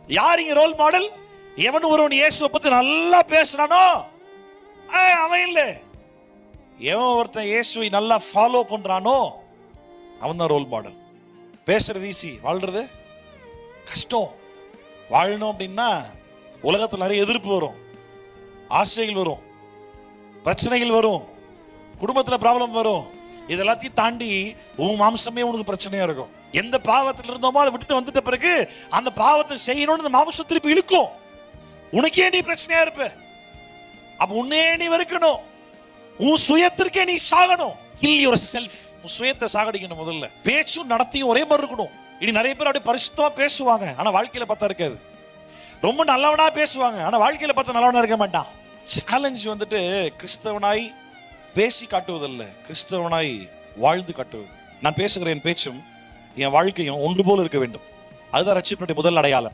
யார் இங்க role model? எவன் ஒருவன் இயேசுவை பத்தி நல்லா பேசுறானோ அவன் இல்ல. எவன் ஒருத்தன் இயேசுவை நல்லா ஃபாலோ பண்றானோ அவன் தான் ரோல் மாடல். பேசுறது ஈஸி, வாழ்றது கஷ்டம். வாழணும் அப்படின்னா உலகத்தில் நிறைய எதிர்ப்பு வரும், ஆசைகள் வரும், பிரச்சனைகள் வரும், குடும்பத்தில் ப்ராப்ளம் வரும். இதெல்லாத்தையும் தாண்டி உன் மாம்சமே உனக்கு பிரச்சனையா இருக்கும். எந்த பாவத்தில் இருந்தோமோ அதை விட்டுட்டு வந்துட்ட பிறகு அந்த பாவத்தை செய்யணும்னு அந்த மாம்சம் திருப்பி இழுக்கும். உனக்கே நீ பிரச்சனையா இருப்ப. அப்ப உன்னே நீ வெறுக்கணும், உன் சுயத்திற்கே நீ சாகணும். Kill yourself. உன் சுயத்தை சாகடிக்கணும். முதல்ல பேச்சும் நடத்தியும் ஒரே மாதிரி இருக்கணும். இனி நிறைய பேர் அப்படியே பரிசுத்தமா பேசுவாங்க, ஆனா வாழ்க்கையில பார்த்தா இருக்காது. ரொம்ப நல்லவனா பேசுவாங்க, ஆனா வாழ்க்கையில பார்த்தா நல்லவனா இருக்க மாட்டான். சேலஞ்ச் வந்துட்டு கிறிஸ்தவனாய் பேசி காட்டுவதல்ல, கிறிஸ்தவனாய் வாழ்ந்து காட்டுவது. நான் பேசுகிற என் பேச்சும் என் வாழ்க்கையும் ஒன்று போல இருக்க வேண்டும். அதுதான் ரட்சிப்பினுடைய முதல் அடையாளம்.